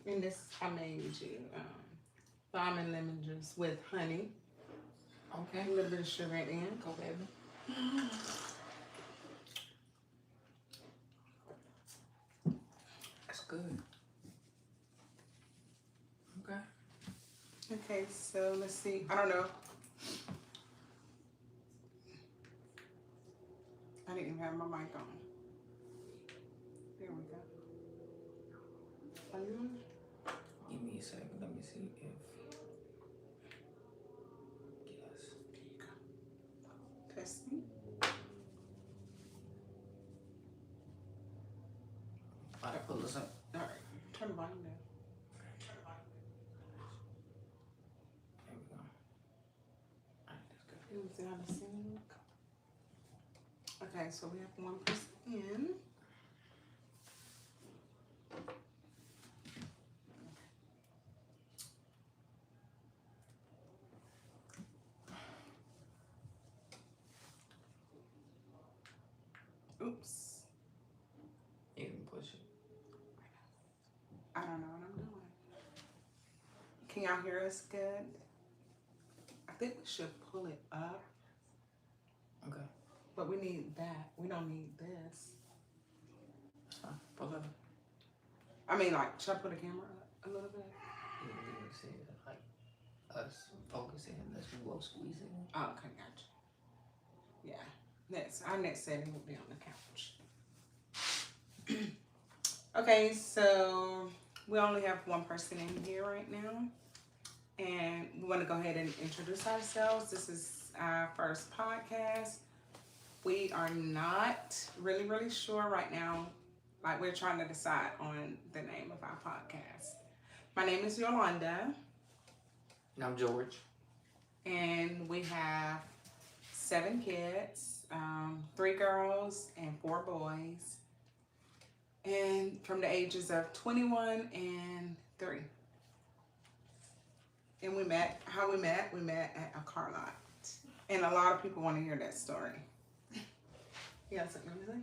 And this, I made you lime and lemon juice with honey. Okay. A little bit of sugar at the end. Go, baby. That's good. Okay. Okay, so let's see. I don't know. I didn't even have my mic on. There we go. Are you on? Give me a second. Let me see if. Yes. There you go. Testing. All right, pull this up. All right. Turn the volume down. There we go. All right, that's good. It was out of sync. Okay, so we have one person in. Oops. You can push it. I don't know what I'm doing. Can y'all hear us good? I think we should pull it up, Okay. but we need that. We don't need this. That's fine. Pull it up. I mean, like, should I put the camera up a little bit? You can see it like us focusing. Let's blow squeezing. Oh, okay, gotcha. Yeah. Our next setting will be on the couch. Okay, so we only have one person in here right now. And we want to go ahead and introduce ourselves. This is our first podcast. We are not really sure right now. Like, we're trying to decide on the name of our podcast. My name is Yolanda. And I'm George. And we have 7 kids, 3 girls and 4 boys. And from the ages of 21 and 3. And we met at a car lot. And a lot of people want to hear that story. You got something to say?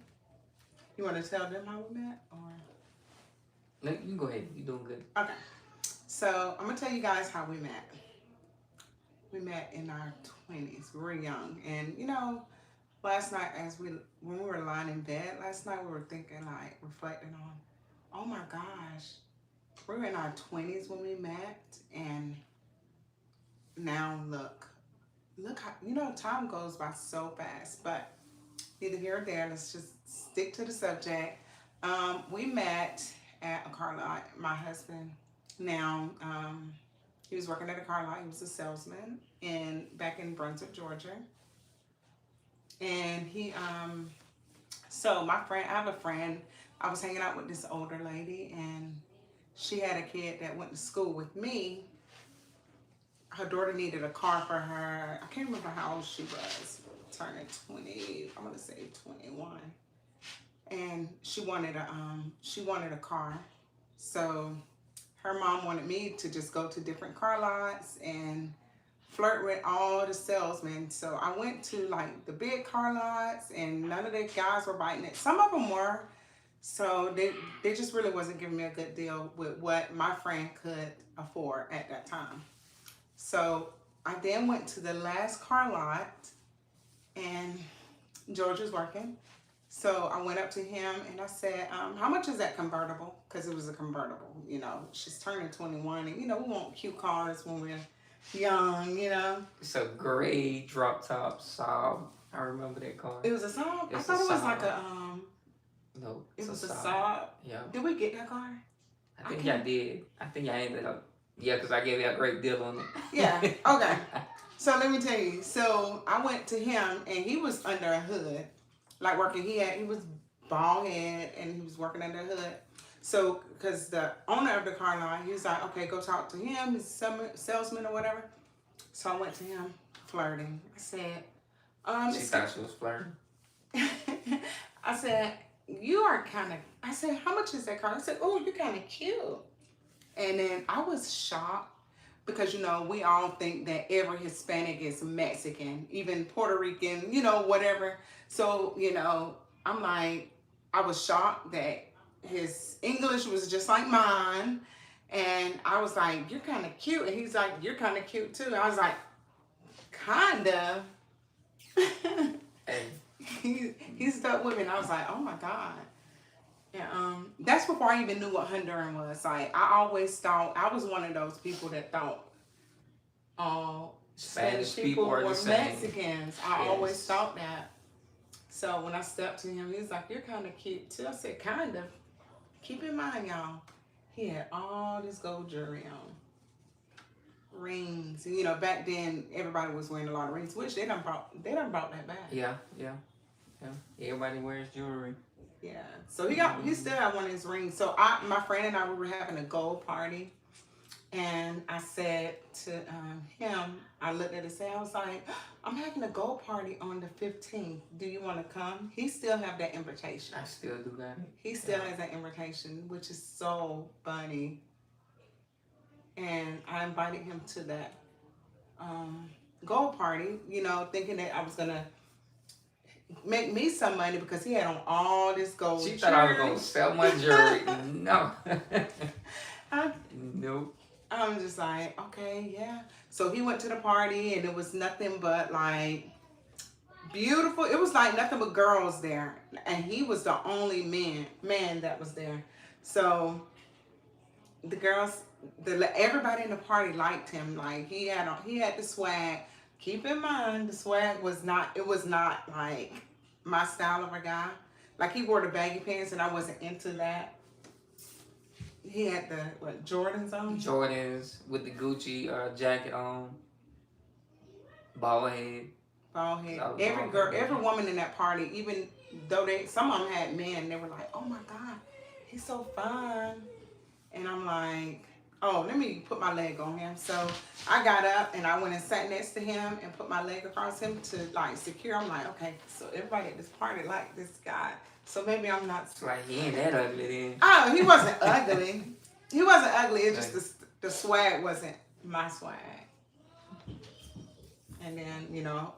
You want to tell them how we met? Or? No, you can go ahead. You're doing good. Okay. So I'm going to tell you guys how we met. We met in our 20s. We were young. And, you know, last night when we were lying in bed last night, we were thinking, like, reflecting on, oh my gosh, we were in our 20s when we met. And now look how, you know, time goes by so fast. But neither here or there, let's just stick to the subject. We met at a car lot. My husband now, he was working at a car lot. He was a salesman back in Brunswick, Georgia. And he, so my friend, I have a friend, I was hanging out with this older lady, and she had a kid that went to school with me. Her daughter needed a car for her. I can't remember how old she was, turning 20, I'm gonna say 21. And she wanted a car. So her mom wanted me to just go to different car lots and flirt with all the salesmen. So I went to like the big car lots, and none of the guys were biting it. Some of them were. So they just really wasn't giving me a good deal with what my friend could afford at that time. So I then went to the last car lot, and George was working. So I went up to him and I said, how much is that convertible? Because it was a convertible, you know. She's turning 21, and, you know, we want cute cars when we're young, you know. It's a gray drop top Saab. I remember that car. It was a Saab? I It's thought a it was Saab. like a, No, it was a Saab. Saab. Yeah. Did we get that car? I think y'all did. I think y'all ended up. Yeah, because I gave you a great deal on it. Yeah, okay. So let me tell you. So I went to him, and he was under a hood, like working. He was bald head, and he was working under a hood. So, because the owner of the car lot, he was like, okay, go talk to him. He's a salesman or whatever. So I went to him, flirting. I said, She thought she was flirting. I said, you are kind of, I said, how much is that car? I said, oh, you're kind of cute. And then I was shocked because, you know, we all think that every Hispanic is Mexican, even Puerto Rican, you know, whatever. So, you know, I'm like, I was shocked that his English was just like mine. And I was like, "You're kind of cute," and he's like, "You're kind of cute too." And I was like, "Kind of." Hey. he stuck with me, and I was like, "Oh my god." Yeah, that's before I even knew what Honduran was. Like, I always thought I was one of those people that thought all Spanish people are were the same. Mexicans. I always thought that. So when I stepped to him, he was like, "You're kind of cute too." I said, "Kind of." Keep in mind, y'all, he had all this gold jewelry on, rings. You know, back then everybody was wearing a lot of rings, which they done brought that back. Yeah. Everybody wears jewelry. Yeah. So he still had one of his rings. So my friend and I, we were having a gold party. And I said to him, I looked at his say, I was like, "I'm having a gold party on the 15th. Do you want to come?" He still have that invitation. I still do that. He still has that invitation, which is so funny. And I invited him to that gold party, you know, thinking that I was going to make me some money because he had on all this gold She thought I was going to sell my jewelry. No. Nope. I'm just like, okay, yeah. So he went to the party and it was nothing but like beautiful. It was like nothing but girls there. And he was the only man that was there. So the girls, everybody in the party liked him. Like he had the swag. Keep in mind, the swag was not like my style of a guy. Like he wore the baggy pants and I wasn't into that. He had the Jordans on. Jordans with the Gucci jacket on. Bald head. Every woman in that party, even though some of them had men, they were like, "Oh my God, he's so fun." And I'm like, "Oh, let me put my leg on him." So I got up and I went and sat next to him and put my leg across him to like secure. I'm like, okay, so everybody at this party like this guy. So maybe I'm not. It's like he ain't that ugly then. Oh, he wasn't ugly. He wasn't ugly. It's just the swag wasn't my swag. And then, you know,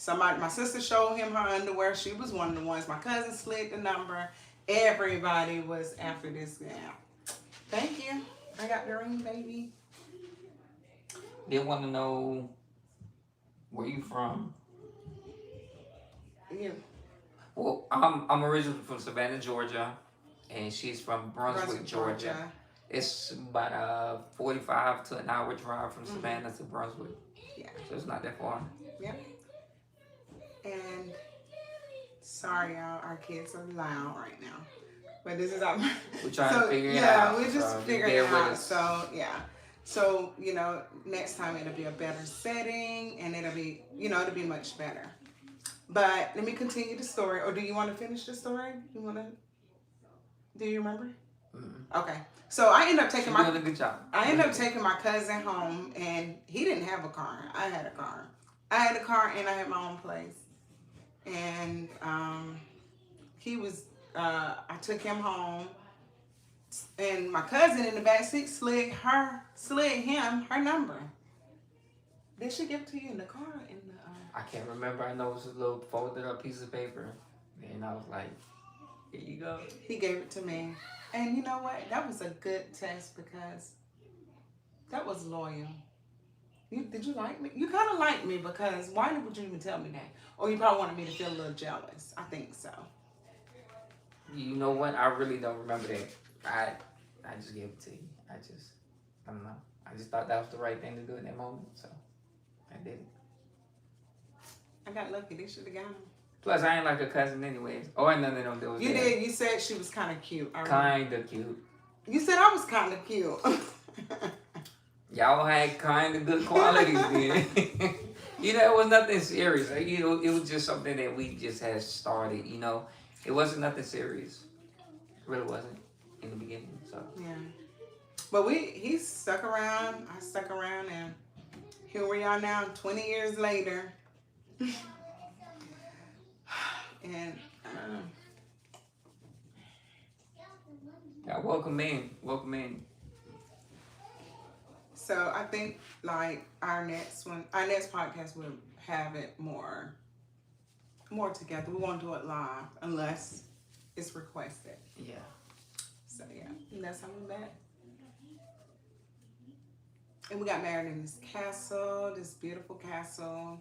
my sister showed him her underwear. She was one of the ones. My cousin slid the number. Everybody was after this guy. Thank you. I got the ring, baby. They want to know where you from. Yeah. Well, I'm originally from Savannah, Georgia, and she's from Brunswick, Georgia. It's about a 45 to an hour drive from Savannah to Brunswick. Yeah. So it's not that far. Yeah. And sorry, y'all, our kids are loud right now. But this is our... We're trying to figure it out. Yeah, we're just figuring it out. So, yeah. So, you know, next time it'll be a better setting and it'll be much better. But let me continue the story. Or do you want to finish the story? Do you remember? Mm-hmm. Okay. So I ended up taking doing a good job. I ended up taking my cousin home, and he didn't have a car. I had a car. I had a car, and I had my own place. And he was. I took him home, and my cousin in the backseat slid him her number. Did she give it to you in the car? I can't remember. I know it was a little folded up piece of paper, and I was like, "Here you go." He gave it to me. And you know what? That was a good test because that was loyal. Did you like me? You kind of liked me because why would you even tell me that? Or you probably wanted me to feel a little jealous. I think so. You know what? I really don't remember that. I just gave it to you. I don't know. I just thought that was the right thing to do in that moment, so I did it. I got lucky. They should have got him. Plus, I ain't like a cousin anyways. Oh, and none of them was You there. did. You said she was kind of cute. Kind of cute. You said I was kind of cute. Y'all had kind of good qualities then. You know, it was nothing serious. Like, you know, it was just something that we just had started, you know. It wasn't nothing serious. It really wasn't in the beginning, so. Yeah. But he stuck around. I stuck around, and here we are now, 20 years later. And yeah, welcome in. So I think like our next podcast will have it more together. We won't do it live unless it's requested. Yeah. So yeah, and that's how we met. And we got married in this castle, this beautiful castle.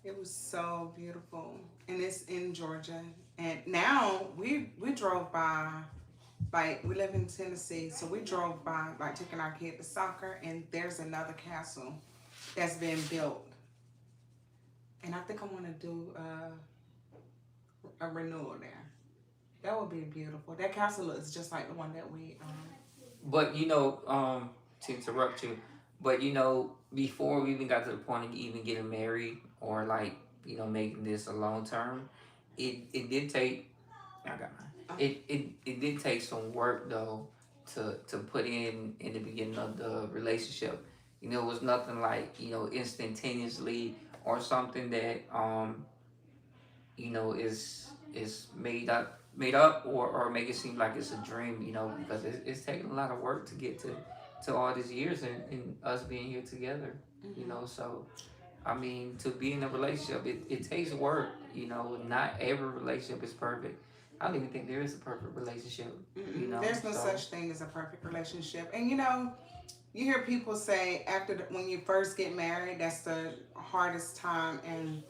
It was so beautiful, and it's in Georgia. And now we drove by, like we live in Tennessee, so we drove by, like taking our kid to soccer, and there's another castle that's been built, and I think I want to do a renewal there. That would be beautiful. That castle looks just like the one that we. But to interrupt you, but before we even got to the point of even getting married or like making this a long term, it did take. I got mine. It did take some work though to put in the beginning of the relationship. It was nothing like instantaneously or something that is made up or make it seem like it's a dream, because it's taking a lot of work to get to all these years and us being here together, so I mean, to be in a relationship, it takes work. Not every relationship is perfect. I don't even think there is a perfect relationship. There's no So such thing as a perfect relationship, and you hear people say after when you first get married, that's the hardest time and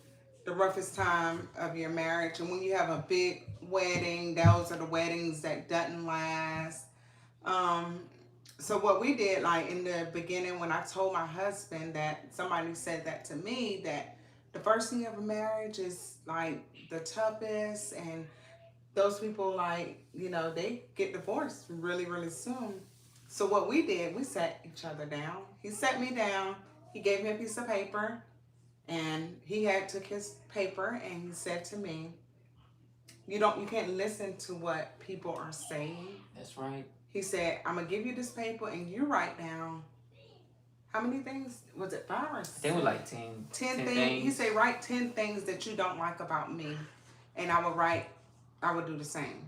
the roughest time of your marriage. And when you have a big wedding, those are the weddings that doesn't last. Um, so what we did, like in the beginning, when I told my husband that somebody said that to me, that the first thing of a marriage is like the toughest, and those people like they get divorced really really soon. So what we did, we sat each other down. He sat me down. He gave me a piece of paper, and he had took his paper and he said to me, you can't listen to what people are saying. that's right. He said, I'm gonna give you this paper and you write down how many things was it, 5 or I think it was 6? like 10, 10 10 things. He things. said, write 10 things that you don't like about me, and I would do the same,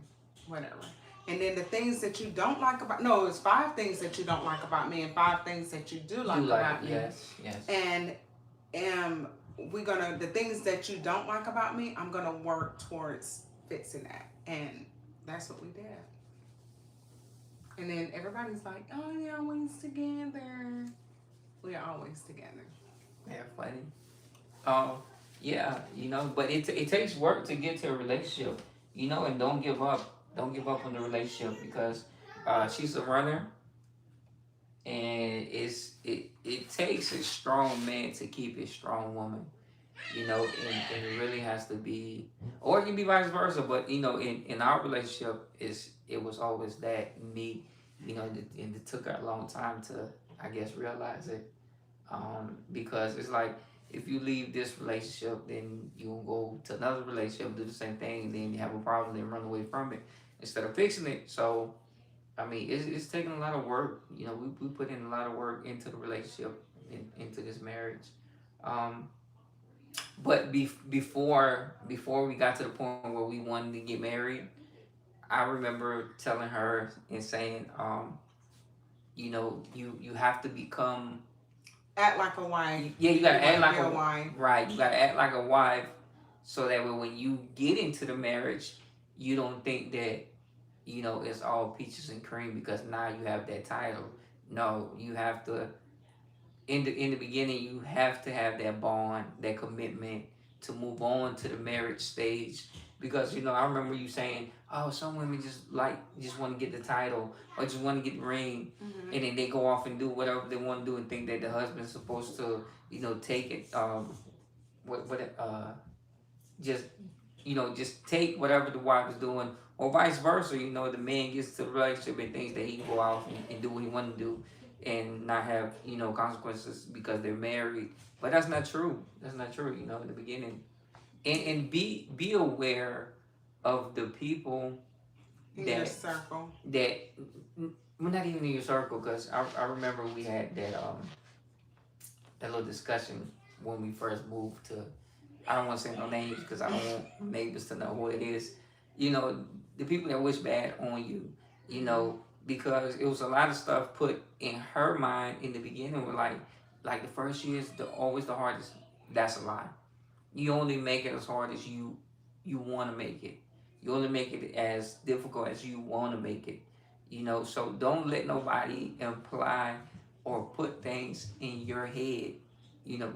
whatever. And then the things that you don't like about, no, it's 5 things that you don't like about me and 5 things that you do like Do like about me. yes, yes. And the things that you don't like about me, I'm gonna work towards fixing that. And that's what we did. And then everybody's like, oh, you're always together. We're always together. Yeah, funny. Yeah, but it takes work to get to a relationship, and don't give up. Don't give up on the relationship because she's a runner, and it takes a strong man to keep a strong woman, and it really has to be, or it can be vice versa. But in our relationship, it was always that me, and it took a long time to, I guess, realize it, because it's like if you leave this relationship, then you'll go to another relationship, do the same thing, and then you have a problem, then run away from it instead of fixing it. So I mean, it's taking a lot of work. We put in a lot of work into the relationship, into this marriage. Um, but before we got to the point where we wanted to get married, I remember telling her and saying, you have to become. Act like a wife. Yeah, you gotta You act want like to be a a wife. right. You gotta act like a wife, so that way when you get into the marriage, you don't think that it's all peaches and cream because now you have that title. No, you have to in the beginning you have to have that bond, that commitment to move on to the marriage stage. Because I remember you saying, "Oh, some women just want to get the title or just want to get the ring, Mm-hmm. and then they go off and do whatever they want to do and think that the husband's supposed to, take it, just just take whatever the wife is doing, or vice versa. The man gets to the relationship and thinks that he can go out and do what he want to do, and not have consequences because they're married. But that's not true. That's not true. In the beginning, and be aware of the people In your that circle. that well, not even in your circle, because I remember we had that little discussion when we first moved to. I don't want to say no names because I don't want neighbors to know who it is. The people that wish bad on you, because it was a lot of stuff put in her mind in the beginning. Were like the first year is always the hardest. That's a lie. You only make it as hard as you want to make it. You only make it as difficult as you want to make it. So don't let nobody imply or put things in your head.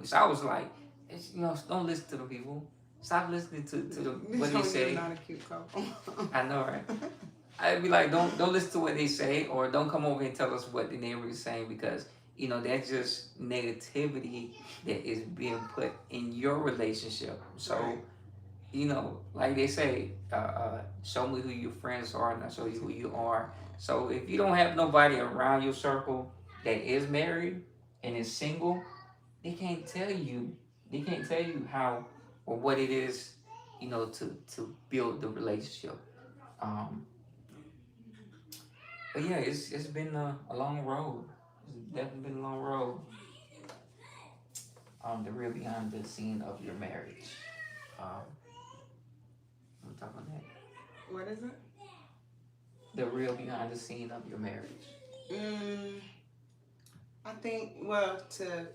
So I was like, don't listen to the people. Stop listening to what they say. Not a cute couple. I know, right? I'd be like, don't listen to what they say, or don't come over and tell us what the neighbor is saying, because that's just negativity that is being put in your relationship. So, Right. Like they say, show me who your friends are, and I'll show you who you are. So if you don't have nobody around your circle that is married and is single, they can't tell you. They can't tell you how or what it is, to build the relationship. Um, but yeah, it's been a long road. It's definitely been a long road. The real behind the scene of your marriage. Um, I'm talking about that. What is it? The real behind the scene of your marriage. Mm, I think, well, to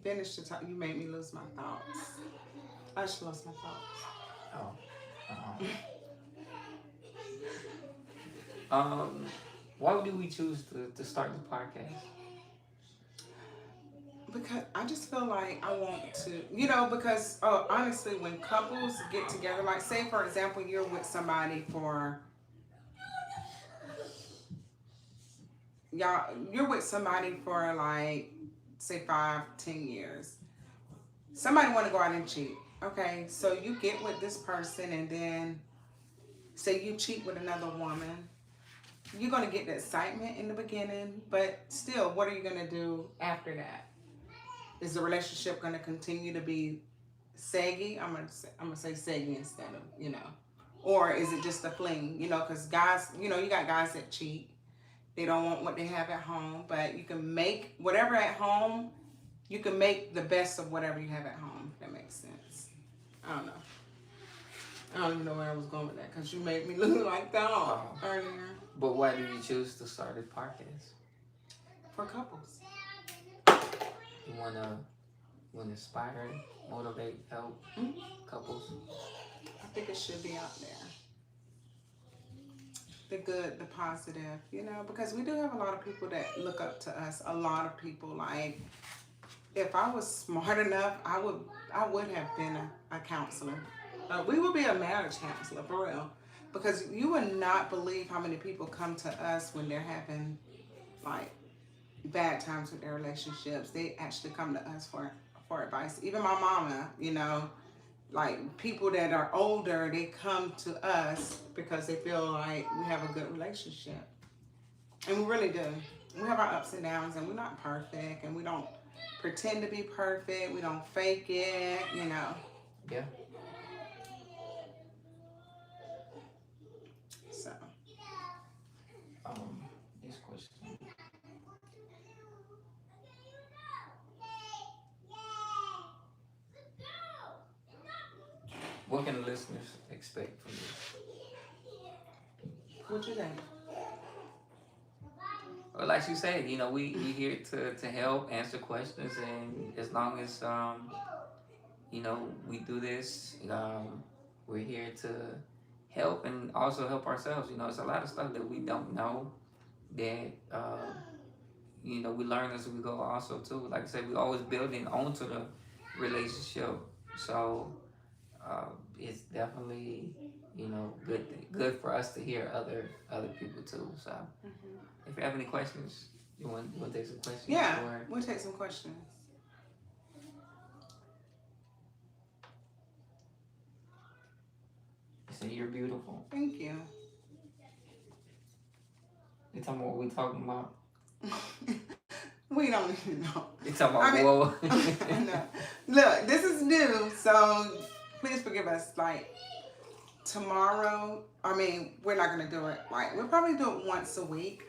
finish the talk, you made me lose my thoughts. I just lost my thoughts. Oh. Um, why do we choose to start the podcast? Because I just feel like I want to, because honestly, when couples get together, like say for example, you're with somebody for you're with somebody for like say 5-10 years. Somebody want to go out and cheat. Okay, so you get with this person, and then say you cheat with another woman. You're gonna get the excitement in the beginning, but still, what are you gonna do after that? Is the relationship gonna continue to be saggy? I'm gonna say saggy instead of or is it just a fling? Because guys, you got guys that cheat. They don't want what they have at home, but you can make whatever at home. You can make the best of whatever you have at home. If that makes sense. I don't know. I don't even know where I was going with that because you made me look like that earlier. But why did you choose to start a podcast? For couples. You wanna inspire, motivate, help couples? I think it should be out there. The good, the positive, because we do have a lot of people that look up to us. A lot of people, like, if I was smart enough, I would have been a counselor. We would be a marriage counselor, for real. Because you would not believe how many people come to us when they're having, like, bad times with their relationships. They actually come to us for advice. Even my mama, like people that are older, they come to us because they feel like we have a good relationship. And we really do. We have our ups and downs, and we're not perfect, and we don't pretend to be perfect. We don't fake it, Yeah. So. This question. What can the listeners expect from you? What you think? Well, like you said, we here to help answer questions, and as long as we do this, we're here to help and also help ourselves. It's a lot of stuff that we don't know that we learn as we go also too. Like I said, we always building onto the relationship. So it's definitely good for us to hear other people too. So if you have any questions, you want to take some questions? Yeah, we'll take some questions. So you're beautiful. Thank you. You talking about what we talking about? We don't even know. You talking about whoa? No. Look, this is new, so please forgive us. Like tomorrow, we're not gonna do it. Like we'll probably do it once a week.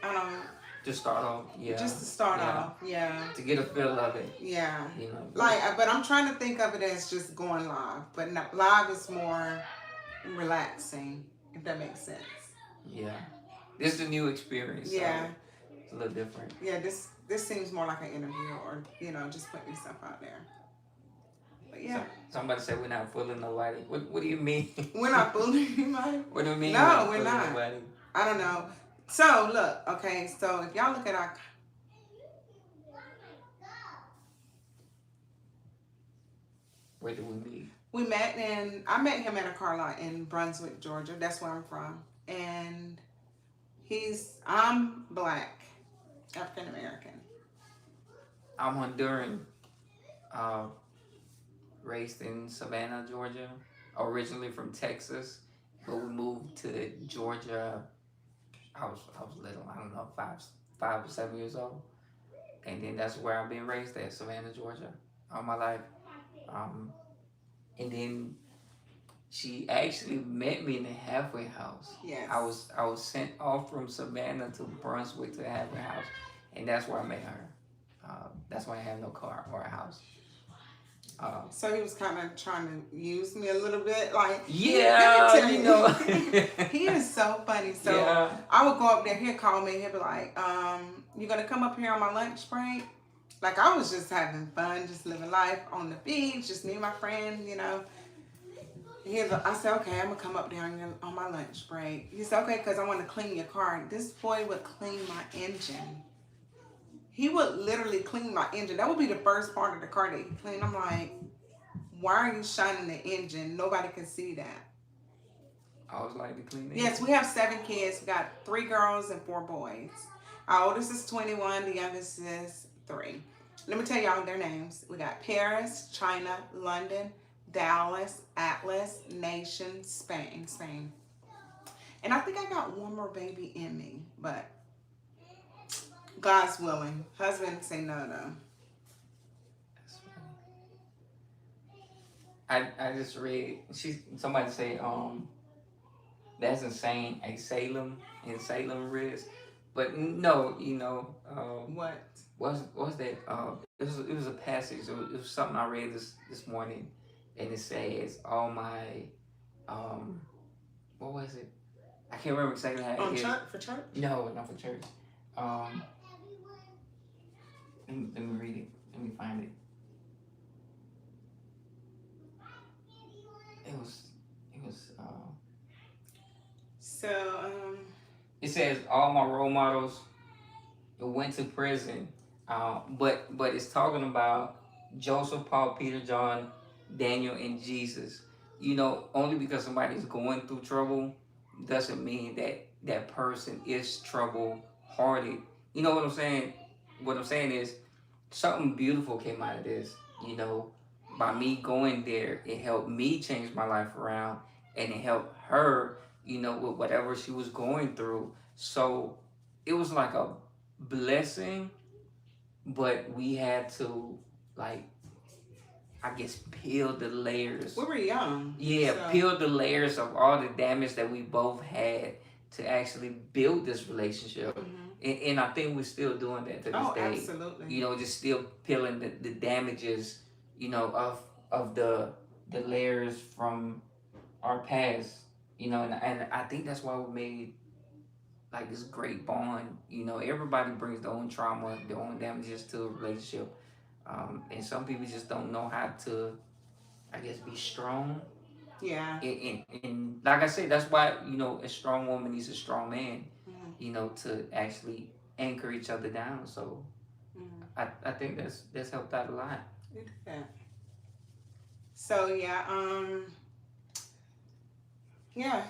Just start off, yeah. Just to start off, yeah. To get a feel of it. Yeah. But I'm trying to think of it as just going live. But no, live is more relaxing, if that makes sense. Yeah. This is a new experience. Yeah. So it's a little different. Yeah, this seems more like an interview or, just putting yourself out there. But yeah. Somebody said we're not fooling nobody. What do you mean? We're not fooling anybody? What do you mean? No, we're not. Nobody? I don't know. So, look, okay, so if y'all look at Where did we meet? I met him at a car lot in Brunswick, Georgia. That's where I'm from. And I'm black, African American. I'm Honduran, uh, raised in Savannah, Georgia, originally from Texas, but we moved to Georgia. I was little. I don't know, 5 or 7 years old, and then that's where I've been raised at Savannah, Georgia, all my life. Um, and then she actually met me in the halfway house. Yes. I was sent off from Savannah to Brunswick to the halfway house, and that's where I met her. That's why I have no car or a house. So he was kind of trying to use me a little bit, like Yeah, let me you tell know. he is so funny. So Yeah. I would go up there. He'd call me. He'd be like, "You gonna come up here on my lunch break?" Like I was just having fun, just living life on the beach, just me and my friend, you know. I said, "Okay, I'm gonna come up there on my lunch break." He said, "Okay, because I want to clean your car." This boy would clean my engine. He would literally clean my engine. That would be the first part of the car that he cleaned. I'm like, why are you shining the engine? Nobody can see that. I was like the clean engine. Yes, we have 7 kids. We got 3 girls and 4 boys. Our oldest is 21. The youngest is 3. Let me tell y'all their names. We got Paris, China, London, Dallas, Atlas, Nation, Spain. And I think I got one more baby in me, but God's willing. Husband say no. That's funny. I just read somebody say that's insane a Salem in Salem risk, but no, What? what's that it was a passage, it was something I read this morning, and it says all my what was it, I can't remember exactly how it is. For church? No, not for church. Let me read it. Let me find it. It was. So, It says all my role models went to prison, but it's talking about Joseph, Paul, Peter, John, Daniel, and Jesus. Only because somebody's going through trouble doesn't mean that that person is trouble hearted. You know what I'm saying? What I'm saying is something beautiful came out of this. By me going there, it helped me change my life around, and it helped her, with whatever she was going through. So it was like a blessing, but we had to, like, I guess, peel the layers. We were young. Yeah, so. Peel the layers of all the damage that we both had to actually build this relationship. Mm-hmm. And I think we're still doing that to this day. Absolutely. Just still peeling the damages, of the layers from our past, and I think that's why we made like this great bond. Everybody brings their own trauma, their own damages to a relationship, and some people just don't know how to, I guess, be strong. Yeah. And like I said, that's why a strong woman needs a strong man, Mm-hmm. to actually anchor each other down. So I think that's helped out a lot. It did that. So yeah.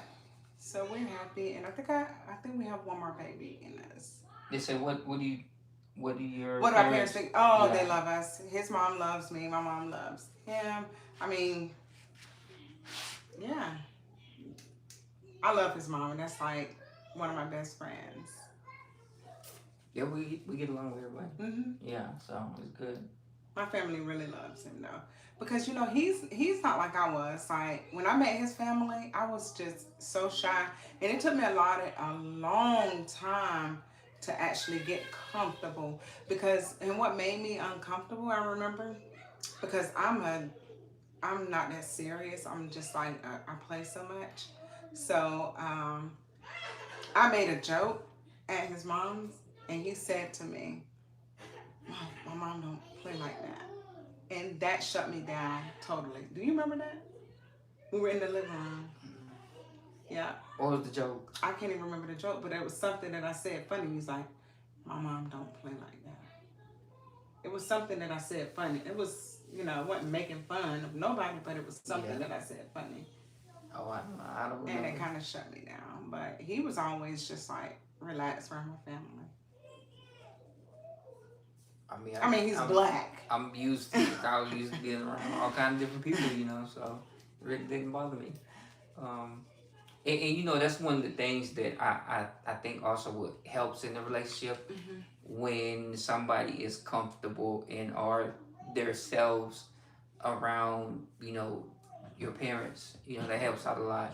So we're happy, and I think we have one more baby in us. They say, what do your What do our parents think? Oh, Yeah. They love us. His mom loves me. My mom loves him. I mean, yeah. I love his mom, and that's like one of my best friends. Yeah, we get along with everybody. Mm-hmm. Yeah, so it's good. My family really loves him though, because he's not like I was. Like when I met his family, I was just so shy, and it took me a long time to actually get comfortable. And what made me uncomfortable, I remember, because I'm not that serious. I'm just like I play so much. So I made a joke at his mom's, and he said to me, "Mom, my mom don't play like that." And that shut me down totally. Do you remember that? We were in the living room. Yeah. What was the joke? I can't even remember the joke, but it was something that I said funny. He's like, "My mom don't play like that." It was something that I said funny. It was it wasn't making fun of nobody, but it was something Yeah. that I said funny. Oh, I don't And it remember. kind of shut me down. But he was always just like relaxed from my family. I mean, I mean, he's black. I'm used to. I was used to being around all kind of different people, so it really didn't bother me. Um, and that's one of the things that I think also what helps in the relationship Hmm. when somebody is comfortable and are themselves around your parents. That helps out a lot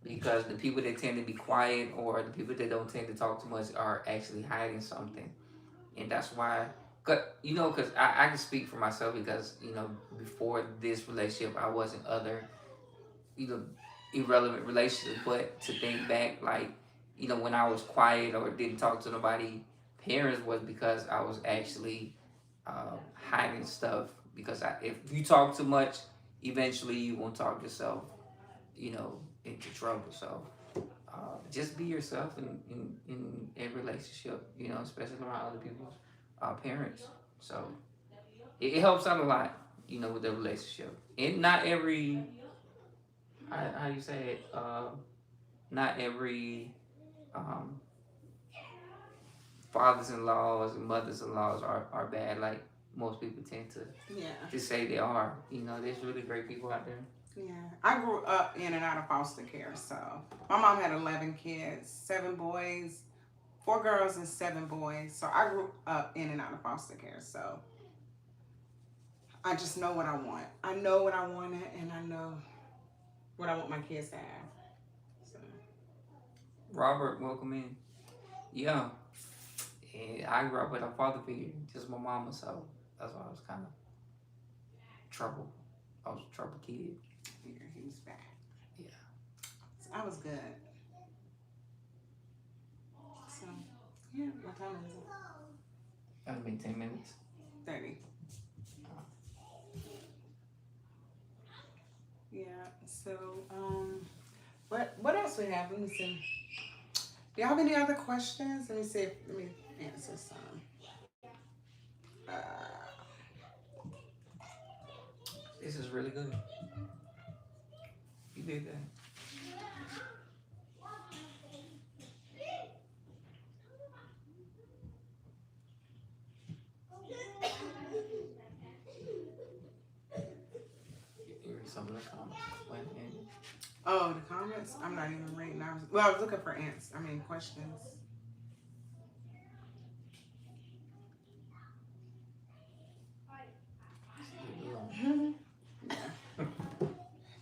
because the people that tend to be quiet or the people that don't tend to talk too much are actually hiding something, and that's why. Cause I can speak for myself because before this relationship I wasn't other you know irrelevant relationships, but to think back, like when I was quiet or didn't talk to nobody parents was because I was actually hiding stuff because if you talk too much eventually you won't talk yourself you know into trouble. So just be yourself in a relationship, especially around other people's parents. So it helps out a lot, with the relationship. And not every, how you say it, not every um, fathers-in-laws and mothers-in-laws are bad like most people tend Yeah. to say they are. There's really great people out there. Yeah. I grew up in and out of foster care. So my mom had 11 kids, 7 boys, 4 girls, and 7 boys. So I grew up in and out of foster care. So I just know what I want. I know what I wanted, and I know what I want my kids to have. So. Robert, welcome in. Yeah, and I grew up with a father figure, just my mama, so that's why I was kind of trouble. I was a trouble kid. Here, he was back. Yeah. So I was good. So, yeah, what time is it? That'll be 10 minutes. 30. Yeah, so, what else we have? Let me see. Do y'all have any other questions? Let me answer some. Uh, This is really good. You did that. You read some of the comments. oh, the comments? I'm not even reading. I was looking for questions. Yeah.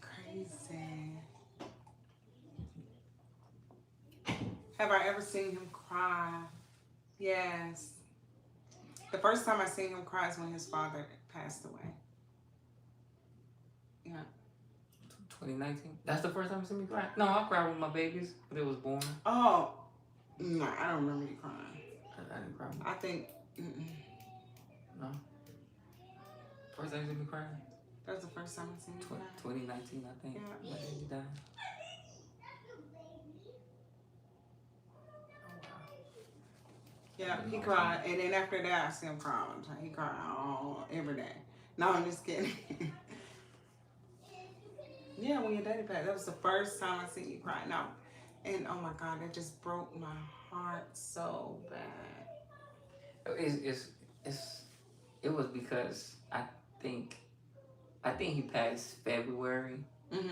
Crazy. Have I ever seen him cry? Yes. The first time I seen him cry is when his father passed away. Yeah. 2019. That's the first time you seen me cry. No, I cried with my babies when they was born. Oh, no, I don't remember you crying. I didn't cry. I think. No. First time you seen me cry. That was the first time I seen you cry. 2019, I think. Yeah. My baby died. Yeah, he cried, and then after that, I see him cry all the time. He cried every day. No, I'm just kidding. Yeah, when your daddy passed, that was the first time I seen you cry. Now, and oh my God, that just broke my heart so bad. It was because think I think he passed February, Mm-hmm.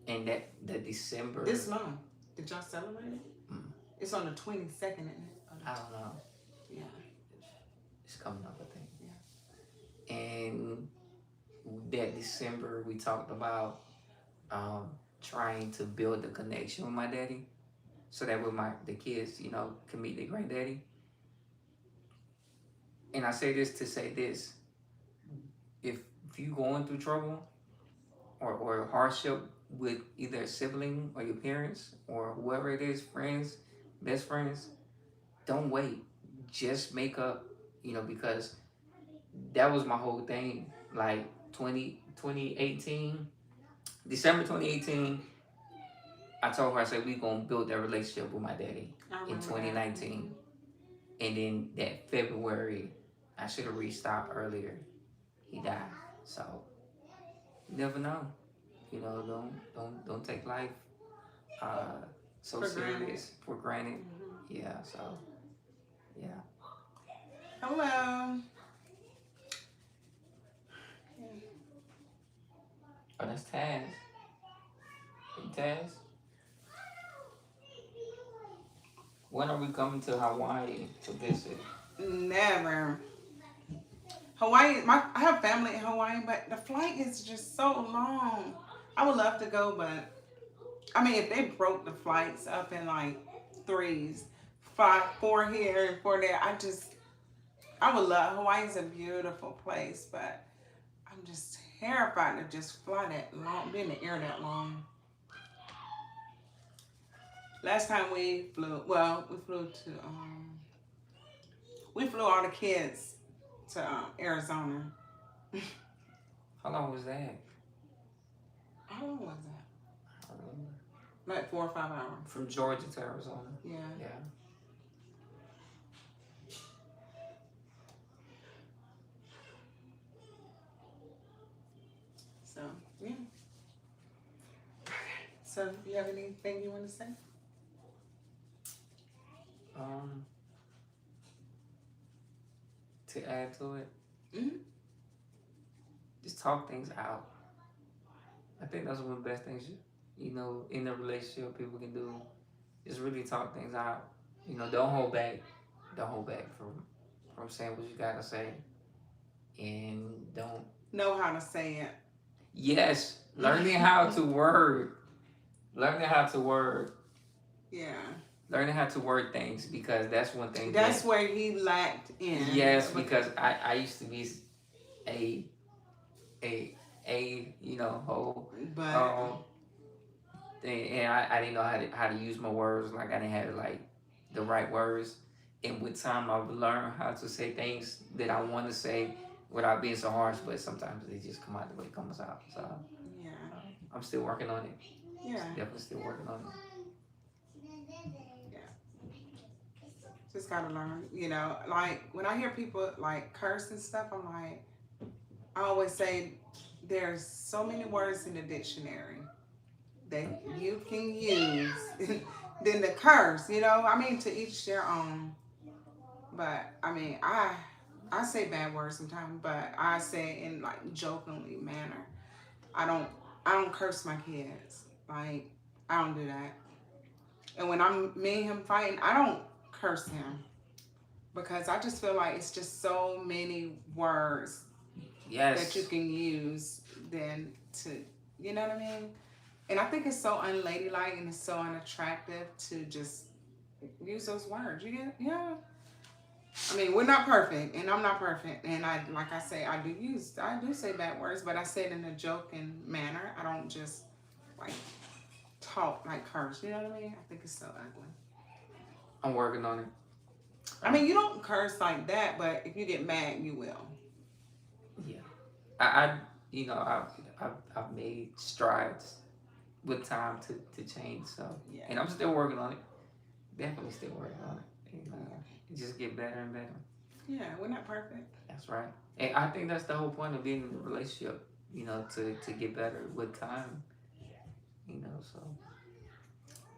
and that the December. This month, did y'all celebrate it? Mm, It's on the 22nd, isn't it? I don't know. Yeah. It's coming up, I think. Yeah. And that December, we talked about trying to build a connection with my daddy, so that with the kids, can meet their granddaddy. And I say this to say this: if you going through trouble or hardship with either a sibling or your parents or whoever it is, friends, best friends, don't wait. Just make up, because that was my whole thing. Like 2018, December 2018, I told her, I said, we going to build that relationship with my daddy in 2019. And then that February, I should have reached out earlier. He died. So you never know. You know, don't take life so For granted. serious for granted. Mm-hmm. Yeah. So yeah. Hello. Oh, that's Taz. Hey, Taz. When are we coming to Hawaii to visit? Never. Hawaii. I have family in Hawaii, but the flight is just so long. I would love to go, but I mean, if they broke the flights up in like threes, five, four here and four there, I would love. Hawaii is a beautiful place, but I'm just terrified to just fly that long, be in the air that long. Last time we flew all the kids to Arizona. How long was that? How long was that? I don't remember. Like 4 or 5 hours. From Georgia to Arizona. Yeah. Yeah. So yeah. So you have anything you want to say? Um, to add to it, Mm-hmm. just talk things out. I think that's one of the best things you know in a relationship people can do. Just really talk things out. You know, don't hold back. Don't hold back from saying what you gotta say, and don't. Know how to say it. Yes, learning how to word, learning how to word, Yeah. learning how to word things because that's one thing. That's where he lacked in. Yes, because I used to be a a you know whole But thing, and I didn't know how to use my words. Like I didn't have like the right words. And with time, I've learned how to say things that I want to say without being so harsh. But sometimes they just come out the way it comes out. So yeah. I'm still working on it. Yeah. Definitely still working on it. Just gotta learn. You know, like when I hear people like curse and stuff, I'm like, I always say there's so many words in the dictionary that you can use than the curse, you know? I mean, to each their own. But I mean, I say bad words sometimes, but I say it in like jokingly manner. I don't I don't curse my kids. Like I don't do that. And when I'm me and him fighting, I don't curse him because I just feel like it's just so many words that you Yes. can use than to, you know what I mean? And I think it's so unladylike and it's so unattractive to just use those words. You get, yeah. I mean, we're not perfect, and I'm not perfect, and like I say, I do say bad words, but I say it in a joking manner. I don't just like talk like curse. You know what I mean? I think it's so ugly. I'm working on it. I mean, you don't curse like that, but if you get mad, you will. Yeah. I you know, I've made strides with time to change. So, Yeah. and I'm still working on it. Definitely still working on it. And, just get better and better. Yeah, we're not perfect. That's right. And I think that's the whole point of being in a relationship. You know, to get better with time. You know, so.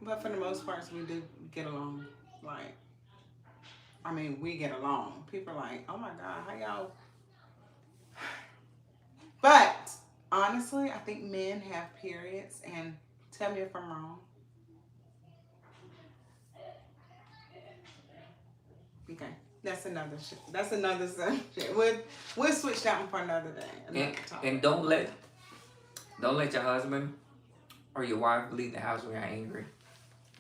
But for the most part, we do get along. Like, I mean, we get along. People are like, oh my God, how y'all. But honestly, I think men have periods, and tell me if I'm wrong. Okay, that's another shit. That's another subject. We'll switch that one for another day. Another And don't let your husband or your wife leave the house when you're angry.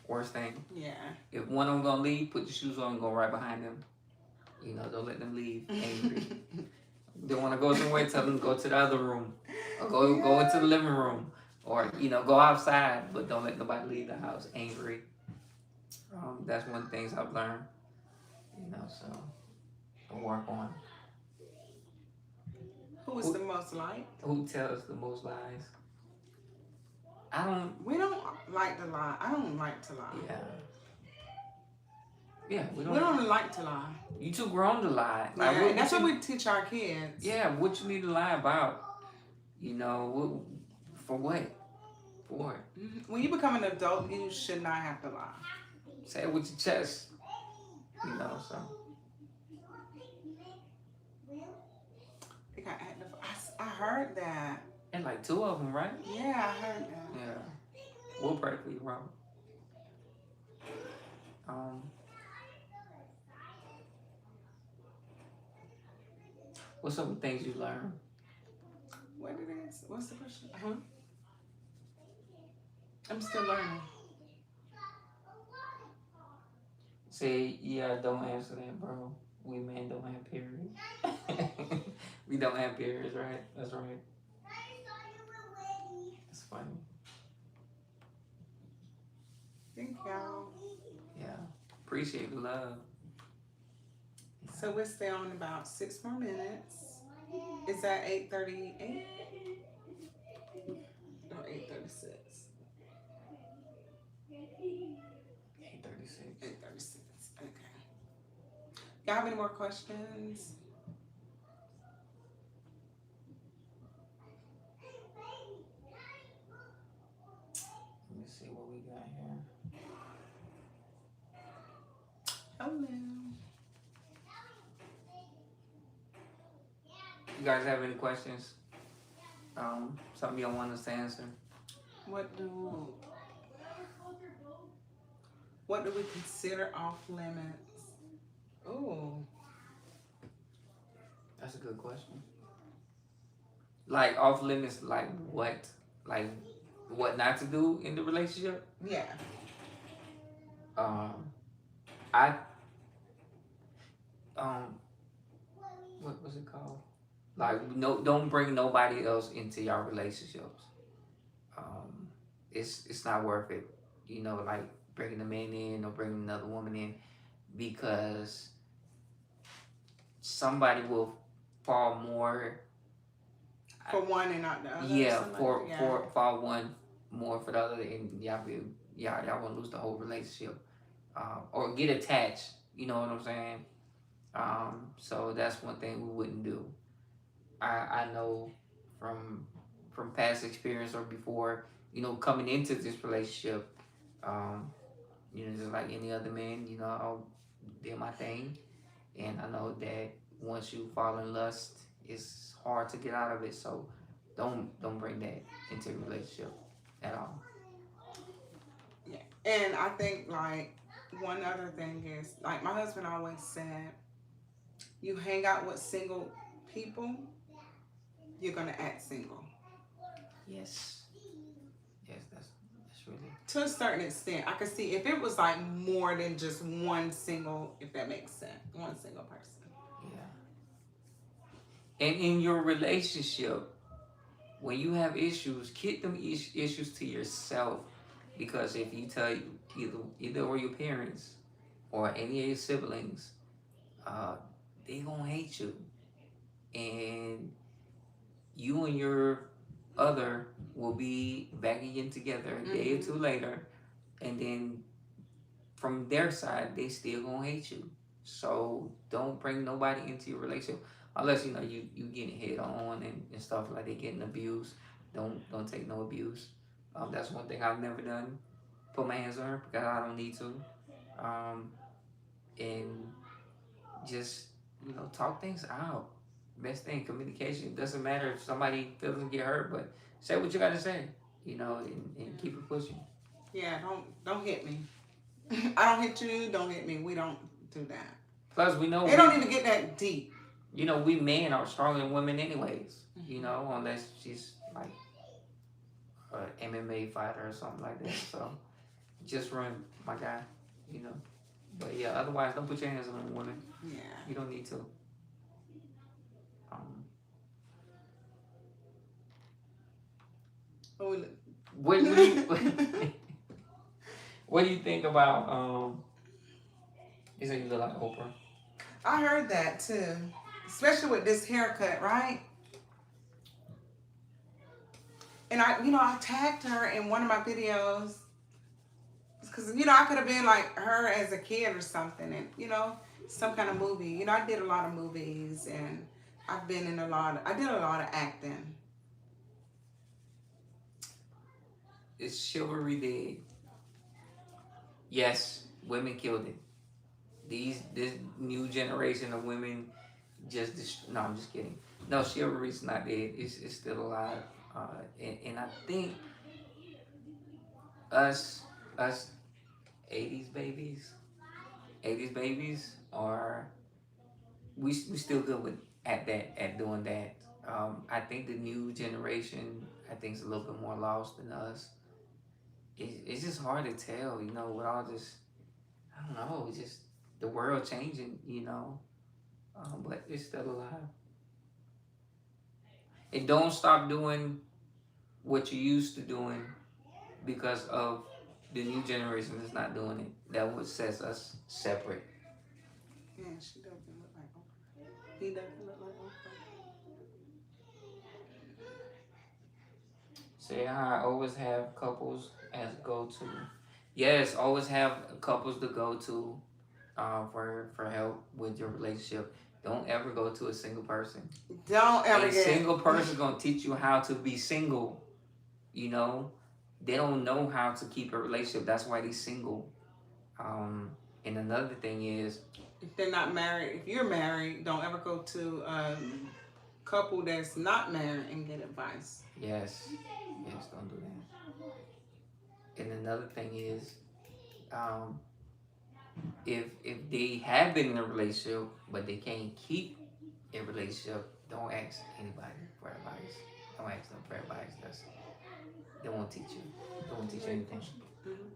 Worst thing. Yeah. If one of them gonna leave, put your shoes on and go right behind them. You know, don't let them leave angry. They want to go somewhere, tell them to go to the other room, or go into the living room, or you know, go outside, but don't let nobody leave the house angry. That's one of the things I've learned. You know, so I'll work on. Who is the most liked? Who tells the most lies? I don't. We don't like to lie. I don't like to lie. Yeah. Yeah, We don't like to lie. You too grown to lie. Yeah, and that's what we teach our kids. Yeah, what you need to lie about? You know, for what? For what? When you become an adult, you should not have to lie. Say it with your chest. You know, so. They got active. I heard that. And like 2 of them, right? Yeah, I heard that. Yeah. We'll pray for you, Robert. What's some things you learned? What it is? What's the question? I'm still learning. Say, yeah, don't answer that, bro. We men don't have periods. We don't have periods, right? That's right. That's funny. Thank y'all. Yeah. Appreciate the love. So we're still on about 6 more minutes. Is that 8:38? Or 8:36? 8:36. 8:36. Okay. Y'all have any more questions? Let me see what we got here. Hello. You guys have any questions? Something you don't want us to answer? What do we consider off limits? Oh, That's a good question. Like off limits, like what? Like what not to do in the relationship? yeah. I what was it called? Like no, don't bring nobody else into your relationships. It's not worth it. You know, like bringing a man in or bringing another woman in, because somebody will fall more. For one and not the other. Yeah, for fall one more for the other, and y'all want to lose the whole relationship, or get attached. You know what I'm saying? So that's one thing we wouldn't do. I know from past experience or before, you know, coming into this relationship, you know, just like any other man, you know, I did my thing, and I know that once you fall in lust, it's hard to get out of it. So don't bring that into a relationship at all. Yeah, and I think like one other thing is like my husband always said, you hang out with single people, you're gonna act single. Yes, that's really. To a certain extent, I could see if it was like more than just one single, if that makes sense, one single person. Yeah. And in your relationship, when you have issues, keep them issues to yourself, because if you tell either or your parents or any of your siblings, they gonna hate you, and you and your other will be back again together a day or two later, and then from their side they still gonna hate you. So don't bring nobody into your relationship unless you know you getting hit on and stuff, like they getting abused. Don't take no abuse. That's one thing I've never done. Put my hands on her because I don't need to. And just, you know, talk things out. Best thing, communication. It doesn't matter if somebody feelings get hurt, but say what you gotta say, you know, and keep it pushing. Yeah, don't hit me. I don't hit you, don't hit me. We don't do that. Plus, we know they don't even get that deep. You know, we men are stronger than women anyways. You know, unless she's like an MMA fighter or something like that. So just run, my guy. You know. But yeah, otherwise, don't put your hands on a woman. Yeah. You don't need to. What do you what do you think about you say you look like Oprah? I heard that too, especially with this haircut, right? And I tagged her in one of my videos because I could have been like her as a kid or something, and some kind of movie. I did a lot of movies, and I did a lot of acting. is chivalry dead? Yes, women killed it. This new generation of women no, I'm just kidding. No, chivalry's not dead. It's still alive. And I think us us 80s babies 80s babies are we still good with at doing that. I think the new generation, I think, is a little bit more lost than us. It's just hard to tell, with all this. I don't know. It's just the world changing. But it's still alive. It don't stop doing what you used to doing because of the new generation is not doing it. That what sets us separate. Yeah, she doesn't look like Oprah. He doesn't look like Oprah. Say I always have couples as go to. Yes, always have couples to go to for help with your relationship. Don't ever go to a single person. Don't ever A get single person is gonna teach you how to be single. They don't know how to keep a relationship. That's why they're single. And another thing is, if they're not married. If you're married, don't ever go to a couple that's not married and get advice. yes, don't do that. And another thing is, if they have been in a relationship but they can't keep a relationship, don't ask anybody for advice. Don't ask them for advice. They won't teach you. They won't teach you anything. Mhm.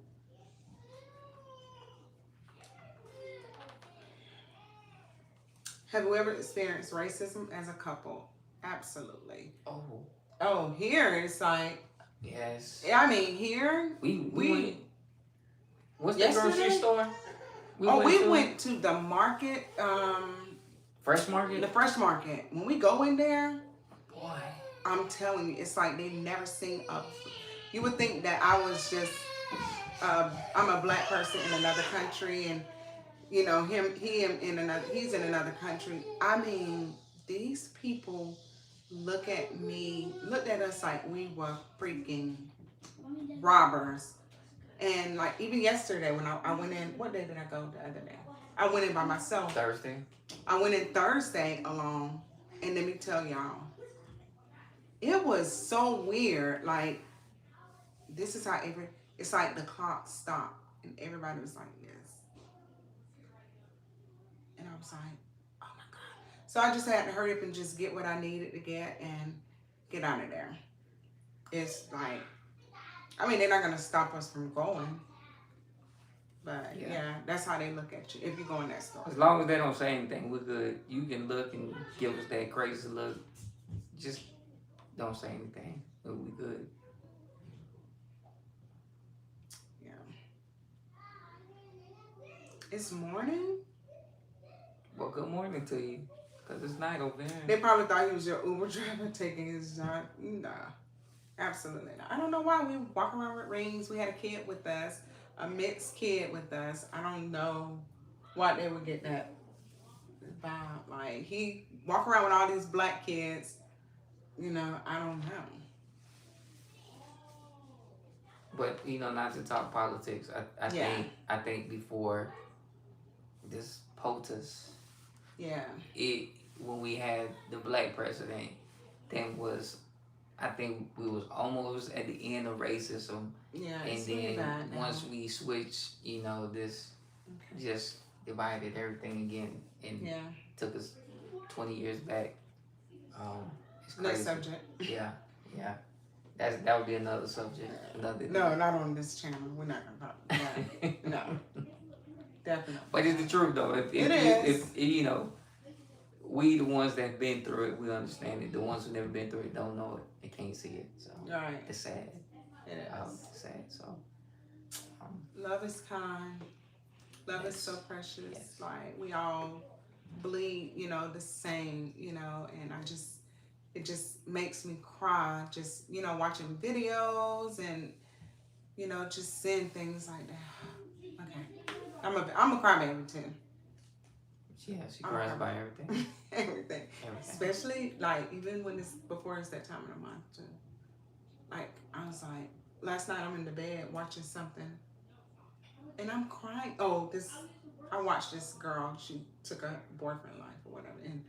Have you ever experienced racism as a couple? Absolutely. Oh, here it's like, Yes. I mean, here We went. What's the yesterday? grocery store? We went to the market, Fresh Market. the fresh market. When we go in there, Boy. I'm telling you, it's like they never seen up. You would think that I was just, I'm a black person in another country, and he's in another country. I mean, these people looked at us like we were freaking robbers. And like even yesterday when I went in, what day did I go the other day? I went in by myself. Thursday. I went in Thursday alone, and let me tell y'all, it was so weird. Like, this is how it's like the clock stopped, and everybody was like this. And I was like, oh my God. So I just had to hurry up and just get what I needed to get and get out of there. It's like, I mean, they're not going to stop us from going. But yeah, that's how they look at you if you go in that store. As long as they don't say anything, we're good. You can look and give us that crazy look. Just don't say anything. We'll be good. Yeah. It's morning? Well, good morning to you. Because it's night over there. They probably thought he was your Uber driver taking his job. Nah. Absolutely not. I don't know why we walk around with rings. We had a kid with us, a mixed kid with us. I don't know why they would get that vibe. Like, he walk around with all these black kids. I don't know. But not to talk politics. I think before this POTUS, when we had the black president, then I think we was almost at the end of racism. Yeah, and then once we switched, this just divided everything again and took us 20 years back. It's crazy. Next subject. Yeah. That would be another subject. No, not on this channel. We're not gonna talk about it. No, definitely. But it's the truth though. If we the ones that been through it, we understand it. The ones who never been through it don't know it. They can't see it. So it's sad. It is. It's sad. So love is kind. Love is so precious. Yes. Like, we all bleed, the same, and it just makes me cry just, watching videos and, just seeing things like that. Okay. I'm a crybaby too. Yeah, she cries about everything. Everything. Especially, like, even when before it's that time of the month too. Like, I was like, last night I'm in the bed watching something, and I'm crying. Oh, I watched this girl. She took her boyfriend life or whatever, and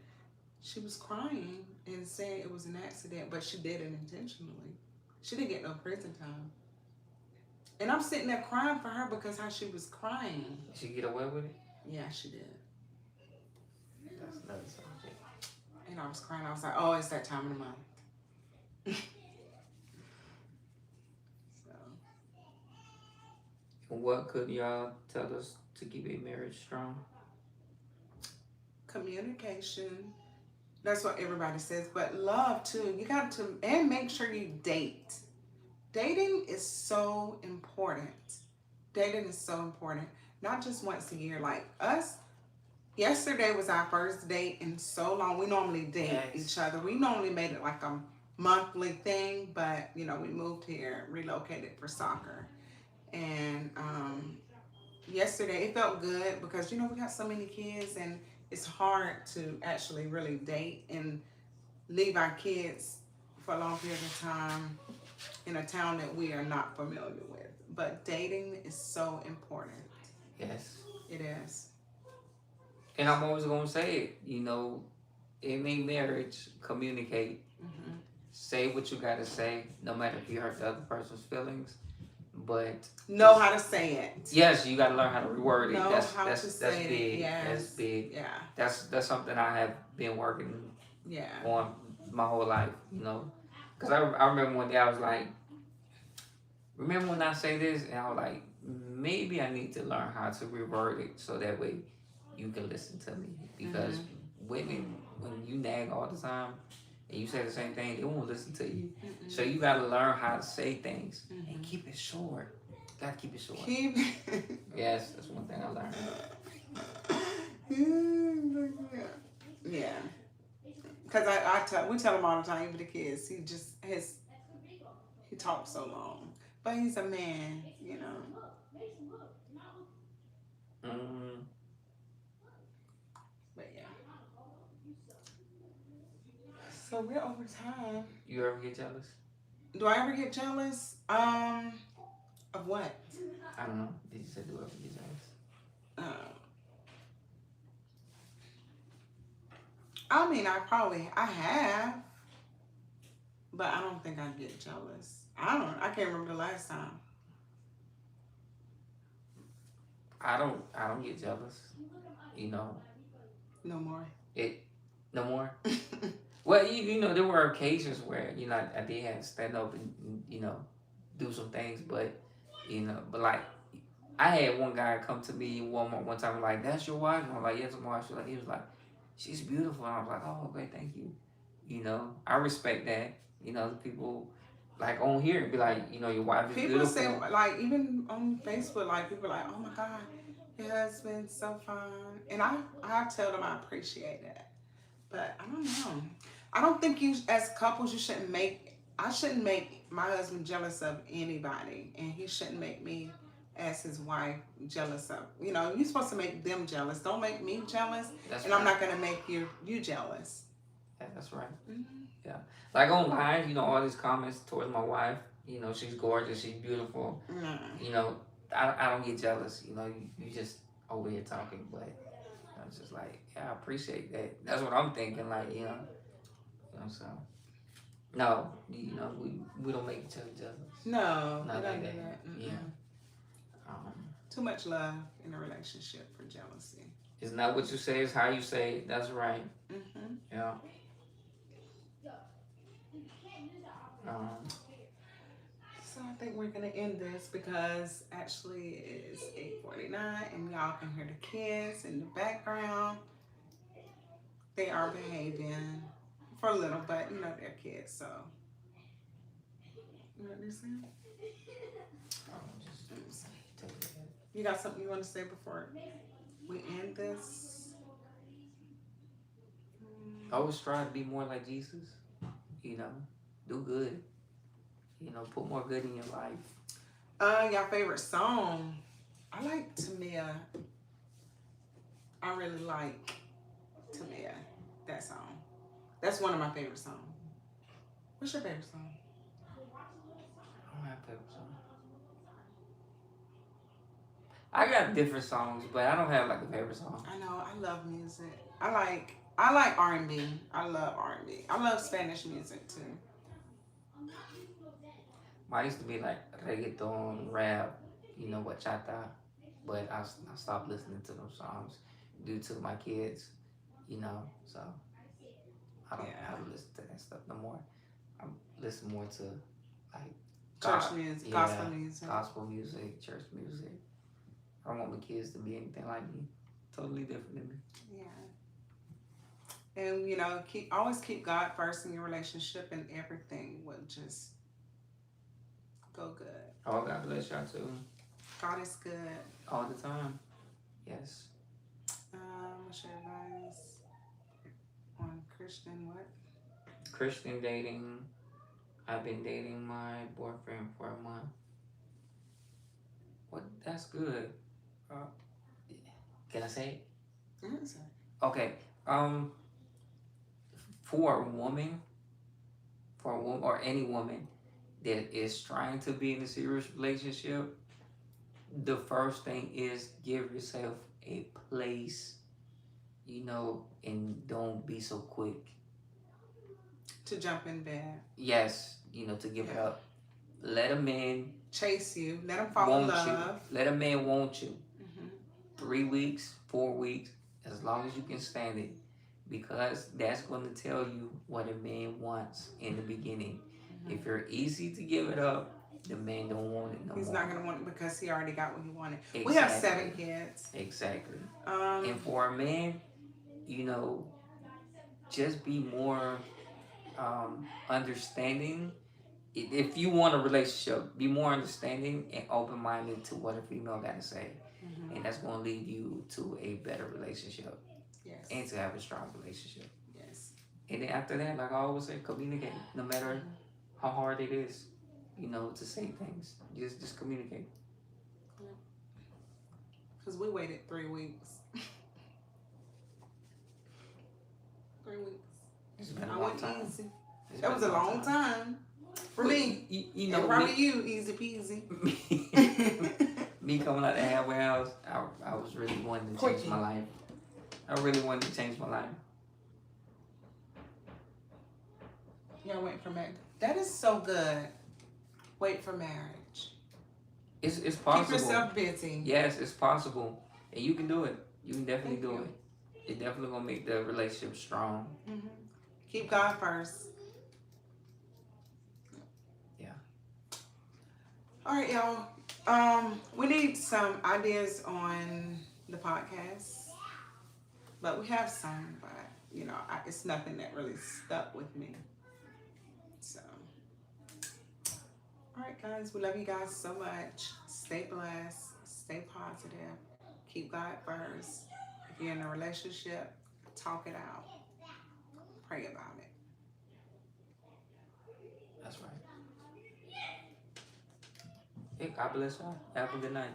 she was crying and saying it was an accident, but she did it intentionally. She didn't get no prison time. And I'm sitting there crying for her because how she was crying. Did she get away with it? Yeah, she did. That's another subject. And I was crying. I was like, oh, it's that time of the month. So, What could y'all tell us to keep a marriage strong? communication. That's what everybody says. But love, too. You got to, and make sure you date. Dating is so important. Dating is so important. Not just once a year. Like us, yesterday was our first date in so long. We normally date each other. We normally made it like a monthly thing, but we moved here, relocated for soccer. And yesterday it felt good because we got so many kids, and it's hard to actually really date and leave our kids for a long period of time in a town that we are not familiar with. But dating is so important. Yes. It is. And I'm always gonna say it. In a marriage, communicate. Mm-hmm. Say what you gotta say, no matter if you hurt the other person's feelings. But know how to say it. Yes, you gotta learn how to reword it. Know That's how that's to that's say big. it. Yes. That's big. Yeah. That's something I have been working Yeah. on my whole life. Because I remember one day I was like, remember when I say this, and I was like, maybe I need to learn how to reword it so that way you can listen to me. Because women, when you nag all the time and you say the same thing, they won't listen to you. Mm-mm. So you gotta learn how to say things and keep it short. You gotta keep it short. Yes, that's one thing I learned. Yeah. Because we tell him all the time, even the kids, he talks so long. But he's a man, Mm-hmm. But yeah. So we're over time. You ever get jealous? Do I ever get jealous? Of what? I don't know. Did you say do I ever get jealous? I mean, I have, but I don't think I get jealous. I can't remember the last time. I don't get jealous. No more. No more. Well, there were occasions where I did have to stand up and do some things, but like I had one guy come to me in Walmart one time like, "That's your wife?" And I'm like, "Yes, my wife." He was like, "She's beautiful." And I was like, "Oh, okay, thank you." I respect that. People like on here and be like, your wife is people beautiful. People say, like, even on Facebook, like, people are like, "Oh my God, your husband's so fine," and I tell them I appreciate that, but I don't know. I don't think as couples, I shouldn't make my husband jealous of anybody, and he shouldn't make me as his wife jealous of. You're supposed to make them jealous. Don't make me jealous, That's and right. I'm not gonna make you jealous. Yeah, that's right. Mm-hmm. Yeah, like online, all these comments towards my wife. She's gorgeous, she's beautiful. Mm-hmm. I don't get jealous. You just over here talking, but I'm just like, yeah, I appreciate that. That's what I'm thinking. Like, so no, we don't make each other jealous. No, Not like that. Mm-mm. Yeah. Too much love in a relationship for jealousy. It's not what you say, it's how you say it. That's right. Mm-hmm. Yeah. So I think we're gonna end this because actually it's 8:49 and y'all can hear the kids in the background. They are behaving for a little, but they're kids, so. You know what they're saying? You got something you want to say before we end this? Always try to be more like Jesus. Do good. Put more good in your life. Your favorite song? I like Tamia. I really like Tamia. That song. That's one of my favorite songs. What's your favorite song? I don't My favorite song. I got different songs, but I don't have like a favorite song. I know. I love music. I like R&B. I love R&B. I love Spanish music too. Mine used to be like reggaeton, rap, bachata, but I stopped listening to those songs due to my kids, so I don't Yeah. have to listen to that stuff no more. I listen more to like Church music, gospel music. gospel music, church music. I don't want my kids to be anything like me. Totally different than me. Yeah. And always keep God first in your relationship, and everything will just go good. Oh, God bless y'all too. God is good. All the time. Yes. What's your advice on Christian what? Christian dating. I've been dating my boyfriend for a month. What? That's good. Uh, can I say it? Yes. Okay. For a woman, or any woman that is trying to be in a serious relationship, the first thing is give yourself a place, and don't be so quick. To jump in bed. Yes, to give it up. Let a man chase you. Let him fall in want you. love. Let a man want you. Mm-hmm. 3 weeks, 4 weeks, as long as you can stand it. Because that's going to tell you what a man wants in the beginning. Mm-hmm. If you're easy to give it up, the man don't want it no He's more. not going to want it because he already got what he wanted. Exactly. We have 7 kids. Exactly. And for a man, just be more understanding. If you want a relationship, be more understanding and open-minded to what a female got to say. Mm-hmm. And that's going to lead you to a better relationship. Yes. And to have a strong relationship. Yes. And then after that, like I always say, communicate. No matter how hard it is, to say things. Just communicate. Because we waited 3 weeks. 3 weeks. It's been a I long went time. easy. That was a long time. For me. And probably you, easy peasy. Me coming out the halfway house, I was really wanting to change my life. I really wanted to change my life. Y'all waiting for marriage. That is so good. Wait for marriage. It's possible. Keep yourself busy. Yes, it's possible. And you can do it. You can definitely do it. It's definitely going to make the relationship strong. Mm-hmm. Keep God first. Yeah. All right, y'all. We need some ideas on the podcast. But we have some, but it's nothing that really stuck with me. So, all right, guys, we love you guys so much. Stay blessed, stay positive, keep God first. If you're in a relationship, talk it out, pray about it. That's right. Hey, God bless y'all. Have a good night.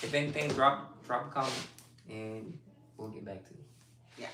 If anything, drop a comment and we'll get back to you. Yeah.